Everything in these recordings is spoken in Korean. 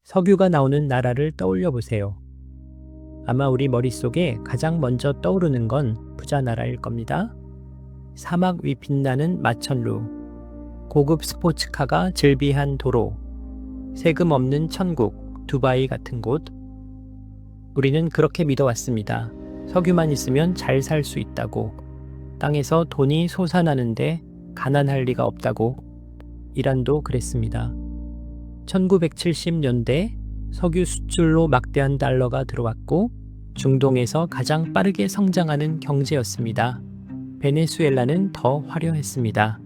석유가 나오는 나라를 떠올려 보세요. 아마 우리 머릿속에 가장 먼저 떠오르는 건 부자 나라일 겁니다. 사막 위 빛나는 마천루, 고급 스포츠카가 즐비한 도로, 세금 없는 천국, 두바이 같은 곳. 우리는 그렇게 믿어왔습니다. 석유만 있으면 잘 살 수 있다고, 땅에서 돈이 솟아나는데 가난할 리가 없다고. 이란도 그랬습니다. 1970년대 석유 수출로 막대한 달러가 들어왔고 중동에서 가장 빠르게 성장하는 경제였습니다. 베네수엘라는 더 화려했습니다.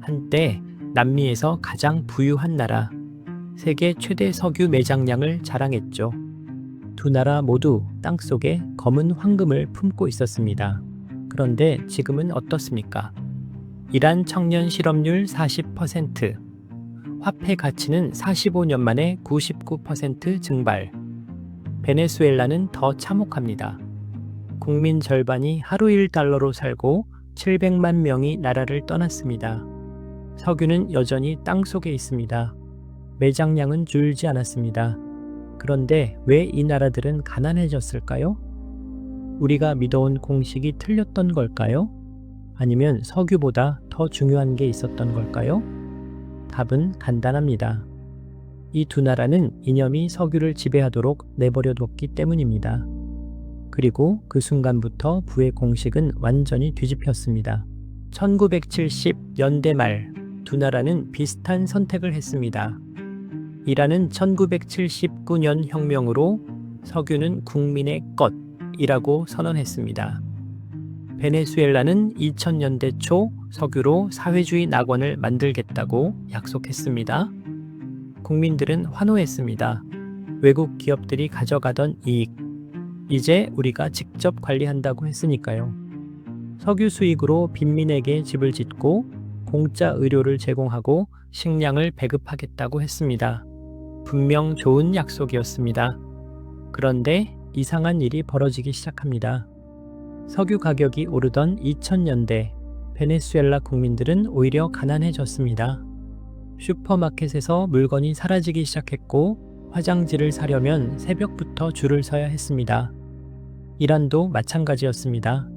한때 남미에서 가장 부유한 나라, 세계 최대 석유 매장량을 자랑했죠. 두 나라 모두 땅속에 검은 황금을 품고 있었습니다. 그런데 지금은 어떻습니까? 이란 청년 실업률 40%, 화폐 가치는 45년 만에 99% 증발. 베네수엘라는 더 참혹합니다. 국민 절반이 하루 1달러로 살고 700만 명이 나라를 떠났습니다. 석유는 여전히 땅속에 있습니다. 매장량은 줄지 않았습니다. 그런데 왜 이 나라들은 가난해졌을까요? 우리가 믿어온 공식이 틀렸던 걸까요? 아니면 석유보다 더 중요한 게 있었던 걸까요? 답은 간단합니다. 이 두 나라는 이념이 석유를 지배하도록 내버려뒀기 때문입니다. 그리고 그 순간부터 부의 공식은 완전히 뒤집혔습니다. 1970년대 말 두 나라는 비슷한 선택을 했습니다. 이란은 1979년 혁명으로 석유는 국민의 것이라고 선언했습니다. 베네수엘라는 2000년대 초 석유로 사회주의 낙원을 만들겠다고 약속했습니다. 국민들은 환호했습니다. 외국 기업들이 가져가던 이익, 이제 우리가 직접 관리한다고 했으니까요. 석유 수익으로 빈민에게 집을 짓고 공짜 의료를 제공하고 식량을 배급하겠다고 했습니다. 분명 좋은 약속이었습니다. 그런데 이상한 일이 벌어지기 시작합니다. 석유 가격이 오르던 2000년대, 베네수엘라 국민들은 오히려 가난해졌습니다. 슈퍼마켓에서 물건이 사라지기 시작했고 화장지를 사려면 새벽부터 줄을 서야 했습니다. 이란도 마찬가지였습니다.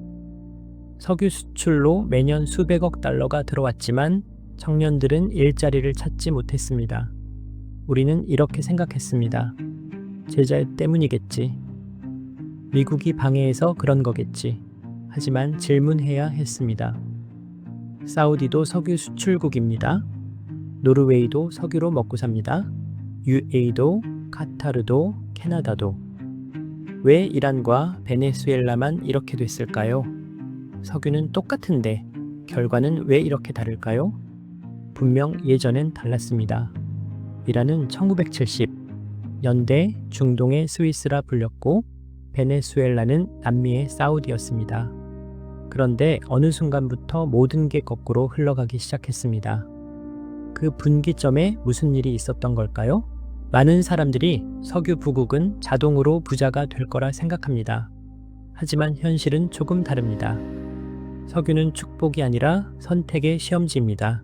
석유 수출로 매년 수백억 달러가 들어왔지만 청년들은 일자리를 찾지 못했습니다. 우리는 이렇게 생각했습니다. 제재 때문이겠지. 미국이 방해해서 그런 거겠지. 하지만 질문해야 했습니다. 사우디도 석유 수출국입니다. 노르웨이도 석유로 먹고 삽니다. UAE도, 카타르도, 캐나다도. 왜 이란과 베네수엘라만 이렇게 됐을까요? 석유는 똑같은데 결과는 왜 이렇게 다를까요? 분명 예전엔 달랐습니다. 이란은 1970년대 중동의 스위스라 불렸고 베네수엘라는 남미의 사우디였습니다. 그런데 어느 순간부터 모든 게 거꾸로 흘러가기 시작했습니다. 그 분기점에 무슨 일이 있었던 걸까요? 많은 사람들이 석유 부국은 자동으로 부자가 될 거라 생각합니다. 하지만 현실은 조금 다릅니다. 석유는 축복이 아니라 선택의 시험지입니다.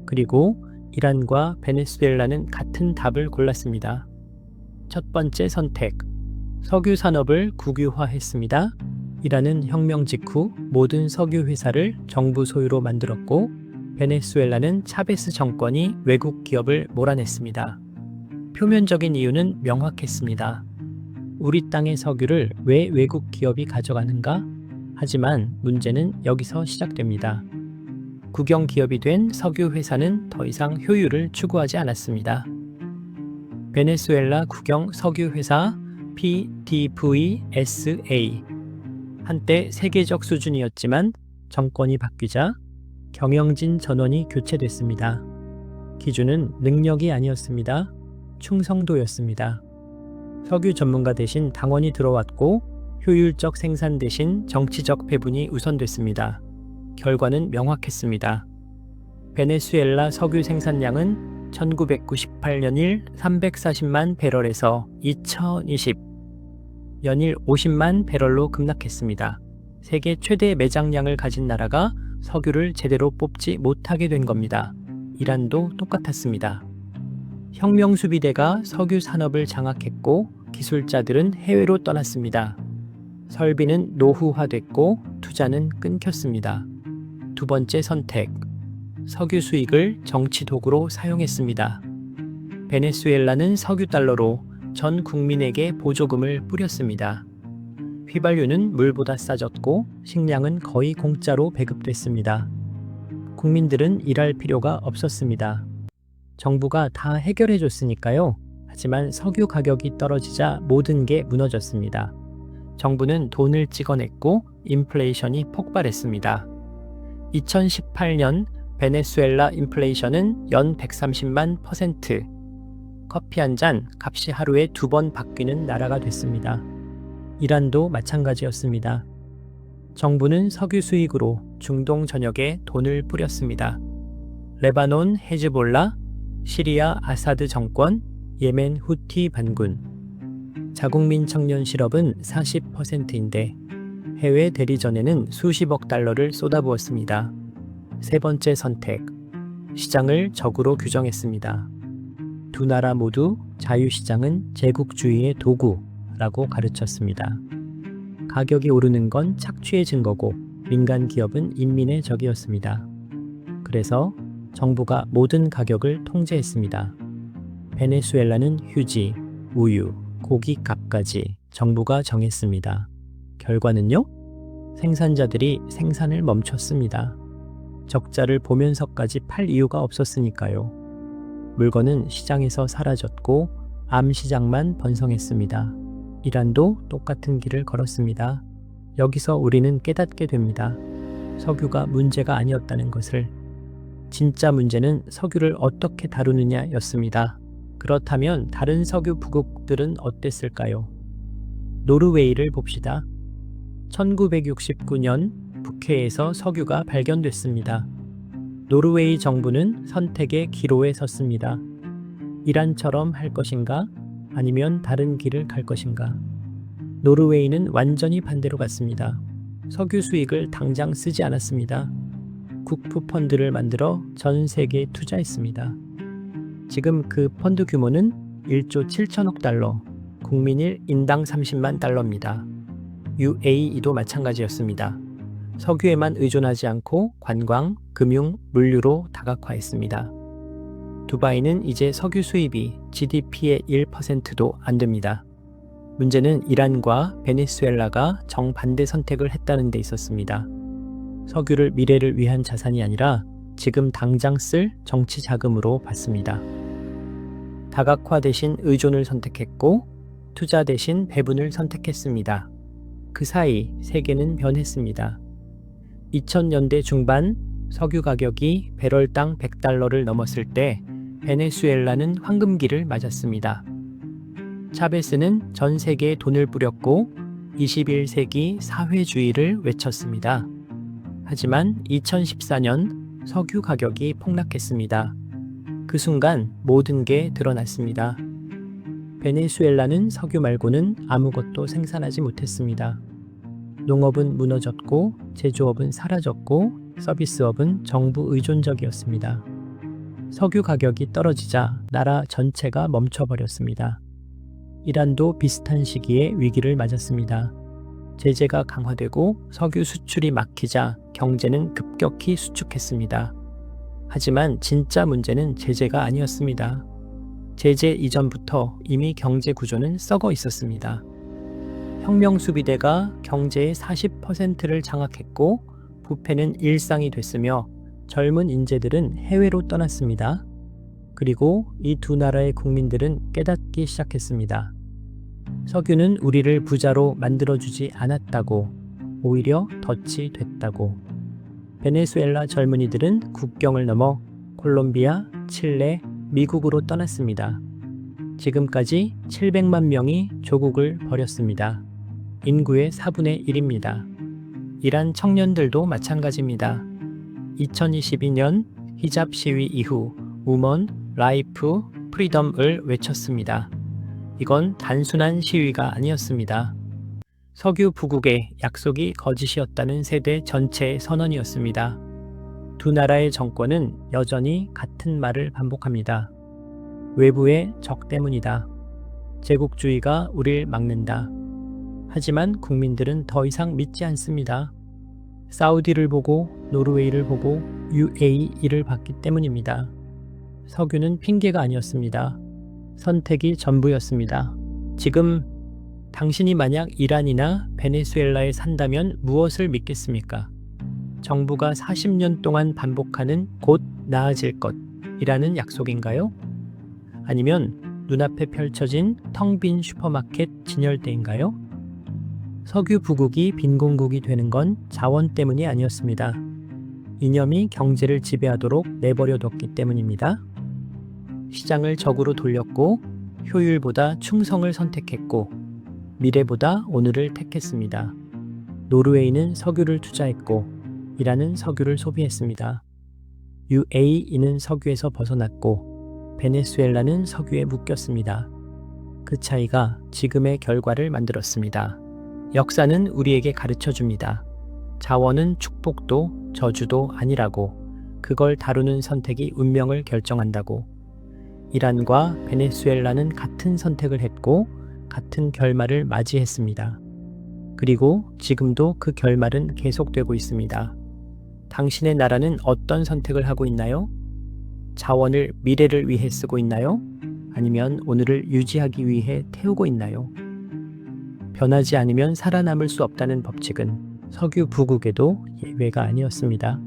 그리고 이란과 베네수엘라는 같은 답을 골랐습니다. 첫 번째 선택, 석유 산업을 국유화했습니다. 이란은 혁명 직후 모든 석유 회사를 정부 소유로 만들었고 베네수엘라는 차베스 정권이 외국 기업을 몰아냈습니다. 표면적인 이유는 명확했습니다. 우리 땅의 석유를 왜 외국 기업이 가져가는가? 하지만 문제는 여기서 시작됩니다. 국영 기업이 된 석유 회사는 더 이상 효율을 추구하지 않았습니다. 베네수엘라 국영 석유 회사 PDVSA, 한때 세계적 수준이었지만 정권이 바뀌자 경영진 전원이 교체됐습니다. 기준은 능력이 아니었습니다. 충성도였습니다. 석유 전문가 대신 당원이 들어왔고 효율적 생산 대신 정치적 배분이 우선됐습니다. 결과는 명확했습니다. 베네수엘라 석유 생산량은 1998년일 340만 배럴에서 2020년일 50만 배럴로 급락했습니다. 세계 최대 매장량을 가진 나라가 석유를 제대로 뽑지 못하게 된 겁니다. 이란도 똑같았습니다. 혁명수비대가 석유 산업을 장악했고 기술자들은 해외로 떠났습니다. 설비는 노후화됐고 투자는 끊겼습니다. 두 번째 선택. 석유 수익을 정치 도구로 사용했습니다. 베네수엘라는 석유 달러로 전 국민에게 보조금을 뿌렸습니다. 휘발유는 물보다 싸졌고 식량은 거의 공짜로 배급됐습니다. 국민들은 일할 필요가 없었습니다. 정부가 다 해결해 줬으니까요. 하지만 석유 가격이 떨어지자 모든 게 무너졌습니다. 정부는 돈을 찍어냈고 인플레이션이 폭발했습니다. 2018년 베네수엘라 인플레이션은 연 130만 %. 커피 한 잔 값이 하루에 2번 바뀌는 나라가 됐습니다. 이란도 마찬가지였습니다. 정부는 석유 수익으로 중동 전역에 돈을 뿌렸습니다. 레바논 헤즈볼라, 시리아 아사드 정권, 예멘 후티 반군. 자국민 청년 실업은 40%인데 해외 대리전에는 수십억 달러를 쏟아부었습니다. 세 번째 선택. 시장을 적으로 규정했습니다. 두 나라 모두 자유시장은 제국주의의 도구라고 가르쳤습니다. 가격이 오르는 건 착취의 증거고 민간 기업은 인민의 적이었습니다. 그래서 정부가 모든 가격을 통제했습니다. 베네수엘라는 휴지, 우유, 고기 값까지 정부가 정했습니다. 결과는요? 생산자들이 생산을 멈췄습니다. 적자를 보면서까지 팔 이유가 없었으니까요. 물건은 시장에서 사라졌고 암시장만 번성했습니다. 이란도 똑같은 길을 걸었습니다. 여기서 우리는 깨닫게 됩니다. 석유가 문제가 아니었다는 것을. 진짜 문제는 석유를 어떻게 다루느냐였습니다. 그렇다면 다른 석유 부국들은 어땠을까요? 노르웨이를 봅시다. 1969년 북해에서 석유가 발견됐습니다. 노르웨이 정부는 선택의 기로에 섰습니다. 이란처럼 할 것인가? 아니면 다른 길을 갈 것인가? 노르웨이는 완전히 반대로 갔습니다. 석유 수익을 당장 쓰지 않았습니다. 국부 펀드를 만들어 전 세계에 투자했습니다. 지금 그 펀드 규모는 1조 7천억 달러, 국민일 인당 30만 달러입니다. UAE도 마찬가지였습니다. 석유에만 의존하지 않고 관광, 금융, 물류로 다각화했습니다. 두바이는 이제 석유 수입이 GDP의 1%도 안 됩니다. 문제는 이란과 베네수엘라가 정반대 선택을 했다는 데 있었습니다. 석유를 미래를 위한 자산이 아니라 지금 당장 쓸 정치 자금으로 봤습니다. 다각화 대신 의존을 선택했고 투자 대신 배분을 선택했습니다. 그 사이 세계는 변했습니다. 2000년대 중반 석유 가격이 배럴당 100달러를 넘었을 때 베네수엘라는 황금기를 맞았습니다. 차베스는 전 세계에 돈을 뿌렸고 21세기 사회주의를 외쳤습니다. 하지만 2014년 석유 가격이 폭락했습니다. 그 순간 모든 게 드러났습니다. 베네수엘라는 석유 말고는 아무것도 생산하지 못했습니다. 농업은 무너졌고 제조업은 사라졌고 서비스업은 정부 의존적이었습니다. 석유 가격이 떨어지자 나라 전체가 멈춰버렸습니다. 이란도 비슷한 시기에 위기를 맞았습니다. 제재가 강화되고 석유 수출이 막히자 경제는 급격히 수축했습니다. 하지만 진짜 문제는 제재가 아니었습니다. 제재 이전부터 이미 경제 구조는 썩어 있었습니다. 혁명수비대가 경제의 40%를 장악했고 부패는 일상이 됐으며 젊은 인재들은 해외로 떠났습니다. 그리고 이 두 나라의 국민들은 깨닫기 시작했습니다. 석유는 우리를 부자로 만들어주지 않았다고, 오히려 덫이 됐다고. 베네수엘라 젊은이들은 국경을 넘어 콜롬비아, 칠레, 미국으로 떠났습니다. 지금까지 700만 명이 조국을 버렸습니다. 인구의 4분의 1입니다. 이란 청년들도 마찬가지입니다. 2022년 히잡 시위 이후 우먼, 라이프, 프리덤을 외쳤습니다. 이건 단순한 시위가 아니었습니다. 석유 부국의 약속이 거짓이었다는 세대 전체의 선언이었습니다. 두 나라의 정권은 여전히 같은 말을 반복합니다. 외부의 적 때문이다. 제국주의가 우릴 막는다. 하지만 국민들은 더 이상 믿지 않습니다. 사우디를 보고 노르웨이를 보고 UAE를 봤기 때문입니다. 석유는 핑계가 아니었습니다. 선택이 전부였습니다. 지금 당신이 만약 이란이나 베네수엘라에 산다면 무엇을 믿겠습니까? 정부가 40년 동안 반복하는 곧 나아질 것이라는 약속인가요? 아니면 눈앞에 펼쳐진 텅 빈 슈퍼마켓 진열대인가요? 석유 부국이 빈공국이 되는 건 자원 때문이 아니었습니다. 이념이 경제를 지배하도록 내버려뒀기 때문입니다. 시장을 적으로 돌렸고 효율보다 충성을 선택했고 미래보다 오늘을 택했습니다. 노르웨이는 석유를 투자했고 이란은 석유를 소비했습니다. UAE는 석유에서 벗어났고 베네수엘라는 석유에 묶였습니다. 그 차이가 지금의 결과를 만들었습니다. 역사는 우리에게 가르쳐 줍니다. 자원은 축복도 저주도 아니라고, 그걸 다루는 선택이 운명을 결정한다고. 이란과 베네수엘라는 같은 선택을 했고 같은 결말을 맞이했습니다. 그리고 지금도 그 결말은 계속되고 있습니다. 당신의 나라는 어떤 선택을 하고 있나요? 자원을 미래를 위해 쓰고 있나요? 아니면 오늘을 유지하기 위해 태우고 있나요? 변하지 않으면 살아남을 수 없다는 법칙은 석유 부국에도 예외가 아니었습니다.